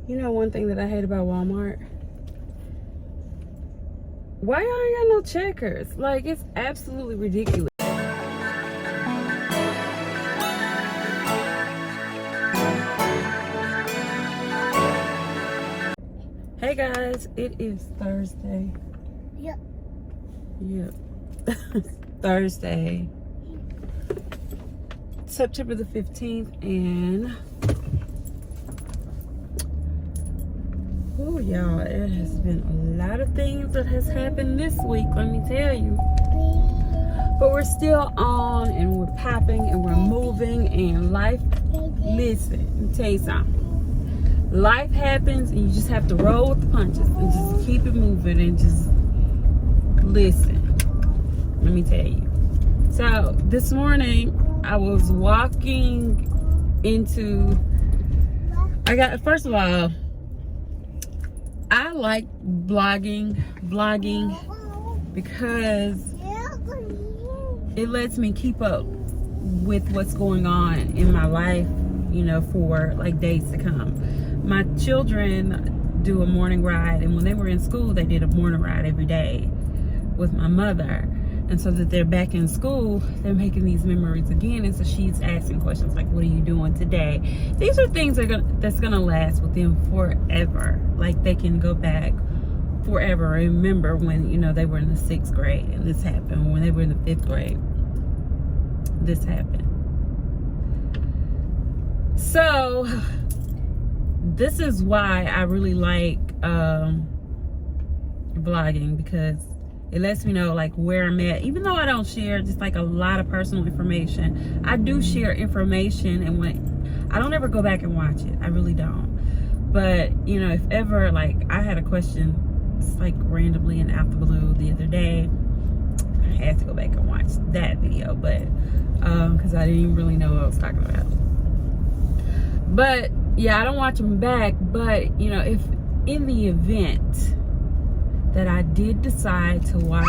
You know one thing that I hate about Walmart? Why y'all ain't got no checkers? Like, it's absolutely ridiculous. Hey guys, it is Thursday. Yep. Thursday, September the 15th, and oh y'all, it has been a lot of things that has happened this week, let me tell you. But we're still on, and we're popping, and we're moving, and life, listen, let me tell you something. Life happens, and you just have to roll with the punches, and just keep it moving, and just listen. Let me tell you. So this morning I was walking into, first of all, I like vlogging because it lets me keep up with what's going on in my life, you know, for like days to come. My children do a morning ride, and when they were in school they did a morning ride every day with my mother. And so that they're back in school, they're making these memories again. And so she's asking questions like, what are you doing today? These are things that's gonna last with them forever. Like, they can go back forever. Remember when, you know, they were in the 6th grade and this happened. When they were in the 5th grade, this happened. So this is why I really like vlogging, because it lets me know like where I'm at. Even though I don't share just like a lot of personal information, I do share information, and when I don't ever go back and watch it, I really don't. But you know, if ever like I had a question like randomly and out the blue the other day, I had to go back and watch that video, but because I didn't even really know what I was talking about. But yeah, I don't watch them back. But you know, if in the event that I did decide to watch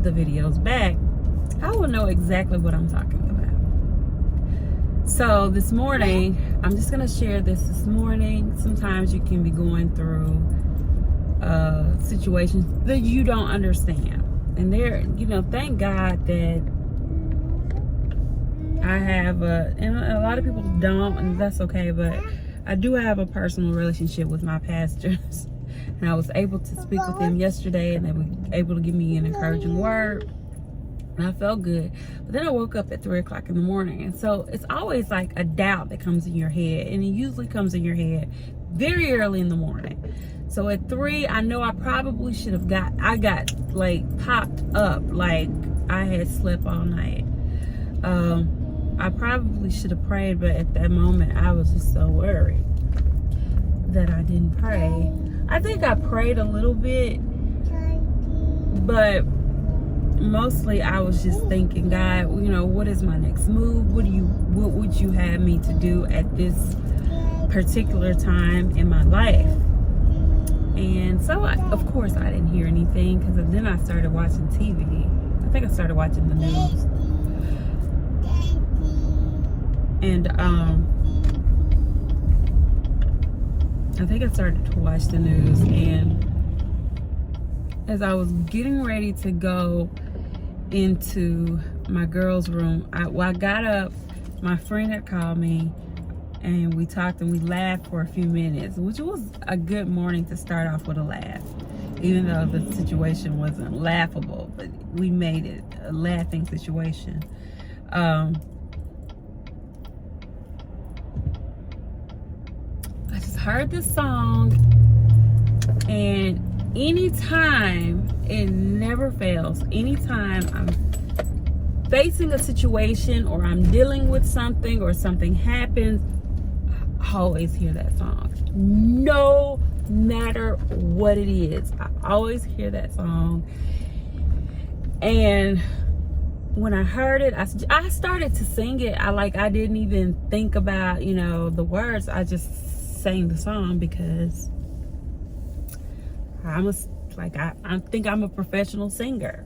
the videos back, I will know exactly what I'm talking about. So this morning, I'm just gonna share this morning. Sometimes you can be going through situations that you don't understand. And there, you know, thank God that I have and a lot of people don't, and that's okay, but I do have a personal relationship with my pastors, and I was able to speak with them yesterday, and they were able to give me an encouraging word, and I felt good. But then I woke up at 3 o'clock in the morning, and so it's always like a doubt that comes in your head, and it usually comes in your head very early in the morning. So at 3, I know I probably should have got like popped up like I had slept all night. I probably should have prayed, but at that moment I was just so worried that I didn't pray. I think I prayed a little bit, but mostly I was just thinking, God, you know, what is my next move? What would you have me to do at this particular time in my life? And so of course I didn't hear anything, because then I started watching TV. I think I started watching the news. And I think I started to watch the news, and as I was getting ready to go into my girls' room, I got up, my friend had called me, and we talked and we laughed for a few minutes, which was a good morning to start off with a laugh, even though the situation wasn't laughable, but we made it a laughing situation. I just heard this song, and anytime, it never fails, anytime I'm facing a situation or I'm dealing with something or something happens, I always hear that song. No matter what it is, I always hear that song. And when I heard it, I started to sing it. I didn't even think about, you know, the words. I just sang the song because I think I'm a professional singer.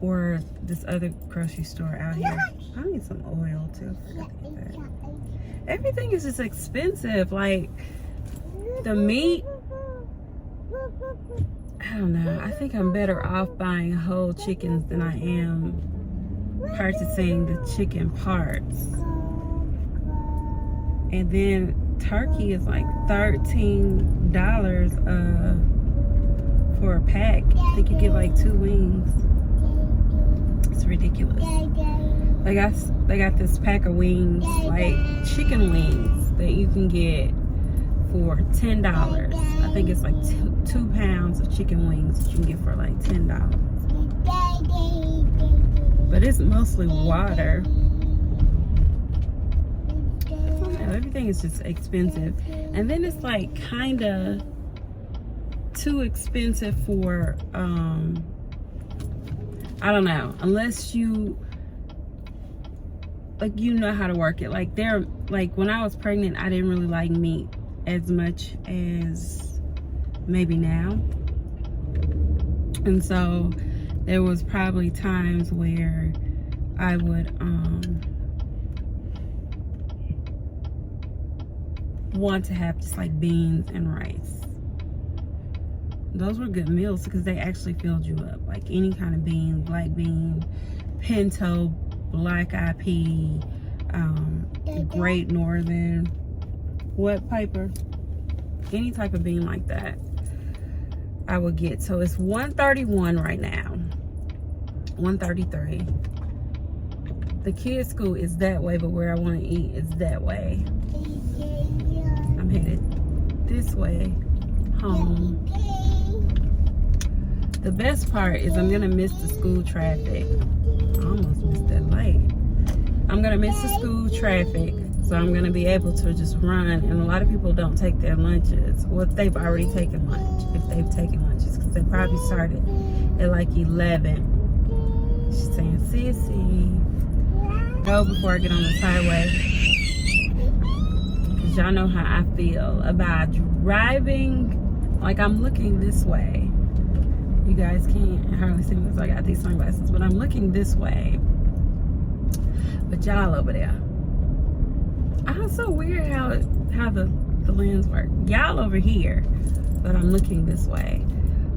or this other grocery store out here. I need some oil too. Everything is just expensive. Like the meat, I don't know. I think I'm better off buying whole chickens than I am purchasing the chicken parts. And then turkey is like $13 for a pack. I think you get like 2 wings. It's ridiculous. They got this pack of wings, like chicken wings, that you can get for $10. I think it's like 2 pounds of chicken wings that you can get for like $10. But it's mostly water. Everything is just expensive. And then it's like kind of too expensive for, I don't know, unless you, like, you know how to work it. Like when I was pregnant, I didn't really like meat as much as maybe now. And so there was probably times where I would want to have just like beans and rice. Those were good meals because they actually filled you up. Like any kind of bean, black bean, pinto, black eyed pea, Great Northern, what, Piper? Any type of bean like that I would get. So it's $131 right now. $133. The kids' school is that way, but where I want to eat is that way. I'm headed this way home. The best part is I'm gonna miss the school traffic. I almost missed that light. I'm gonna miss the school traffic, so I'm gonna be able to just run. And a lot of people don't take their lunches. Well, if they've already taken lunch, if they've taken lunches, because they probably started at like 11. She's saying, "Sissy, go before I get on this highway." Because y'all know how I feel about driving. Like I'm looking this way. You guys can't hardly see me because I got these sunglasses, but I'm looking this way. But y'all over there. It's so weird how the lens work. Y'all over here, but I'm looking this way.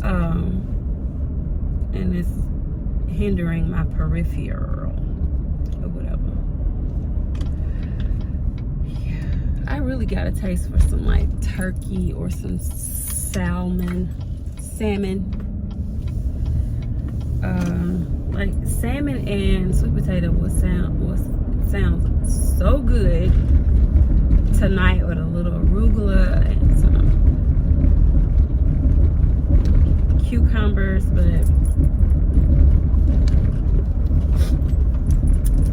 And it's hindering my peripheral or whatever. Yeah. I really got a taste for some like turkey or some salmon. Like salmon and sweet potato sounds so good tonight with a little arugula and some cucumbers. But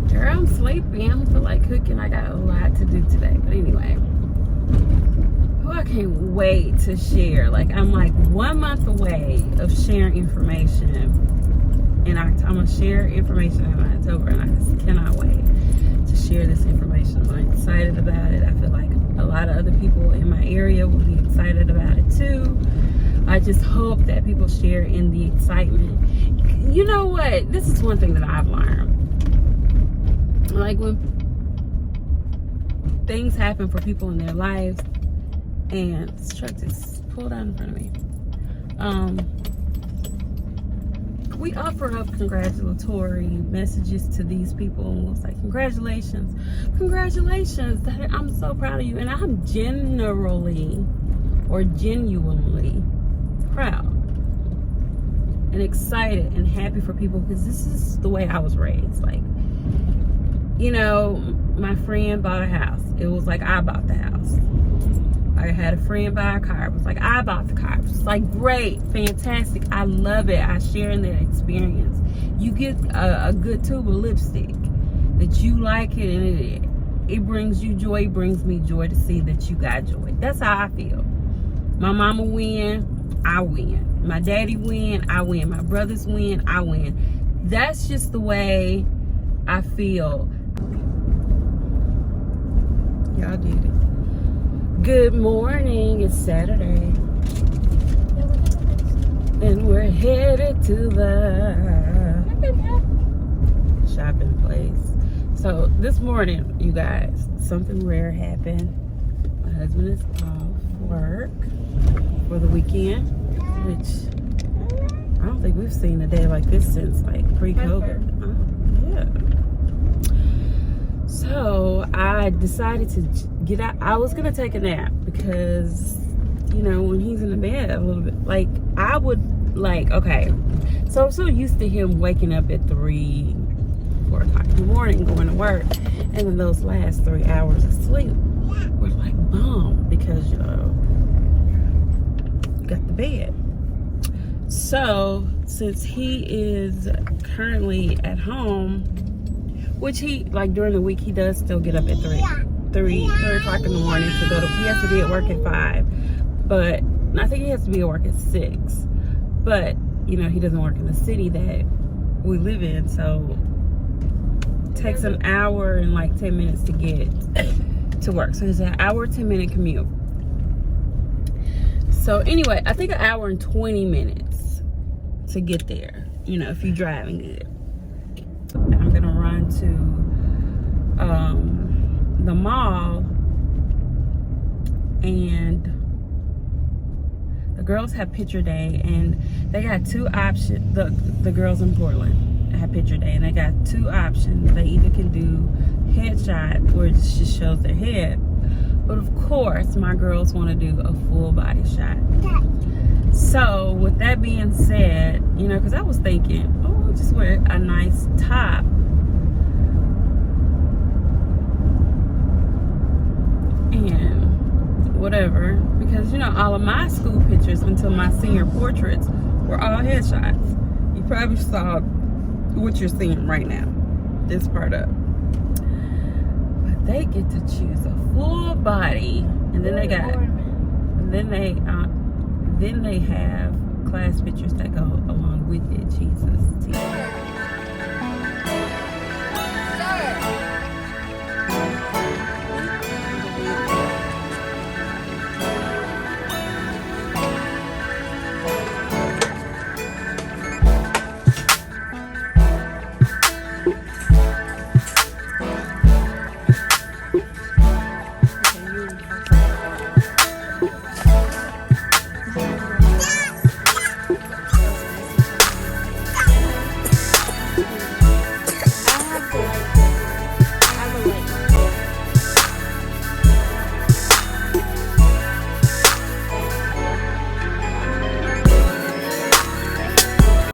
girl, I'm sleepy. I don't feel like cooking. I got a lot to do today. But anyway, I can't wait to share. Like I'm like 1 month away of sharing information. And I'm going to share information in October, and I just cannot wait to share this information. I'm excited about it. I feel like a lot of other people in my area will be excited about it too. I just hope that people share in the excitement. You know what? This is one thing that I've learned. Like when things happen for people in their lives, and this truck just pulled out in front of me. We offer up congratulatory messages to these people, and we'll say, congratulations, I'm so proud of you. And I'm genuinely proud and excited and happy for people, because this is the way I was raised. Like, you know, my friend bought a house. It was like I bought the house. I had a friend buy a car. It was like I bought the car. It was like great, fantastic. I love it. I share in that experience. You get a good tube of lipstick that you like it, and it brings you joy. It brings me joy to see that you got joy. That's how I feel. My mama win, I win. My daddy win, I win. My brothers win, I win. That's just the way I feel. Y'all did it. Good morning, it's Saturday, and we're headed to the shopping place. So this morning, you guys, something rare happened. My husband is off work for the weekend, which I don't think we've seen a day like this since like pre-COVID. Yeah. So I decided to get out. I was gonna take a nap because, you know, when he's in the bed a little bit, like I would like, okay. So I'm so used to him waking up at 3, 4 o'clock in the morning, going to work, and then those last 3 hours of sleep were like bomb because you got the bed. So since he is currently at home, which he, like during the week, he does still get up at 3 o'clock in the morning to go to, he has to be at work at 5, but I think he has to be at work at 6, but you know, he doesn't work in the city that we live in, so it takes an hour and like 10 minutes to get to work. So it's an hour, 10-minute commute. So anyway, I think an hour and 20 minutes to get there, you know, if you're driving good. I'm gonna run to the mall, and the girls have picture day, and they got 2 options. The girls in Portland have picture day, and they got 2 options. They either can do headshot, where it just shows their head, but of course my girls want to do a full body shot. So with that being said, you know, because I was thinking, oh, just wear a nice top and whatever, because you know, all of my school pictures until my senior portraits were all headshots. You probably saw what you're seeing right now, this part up. But they get to choose a full body, and then they got, then they have class pictures that go along with it. Jesus.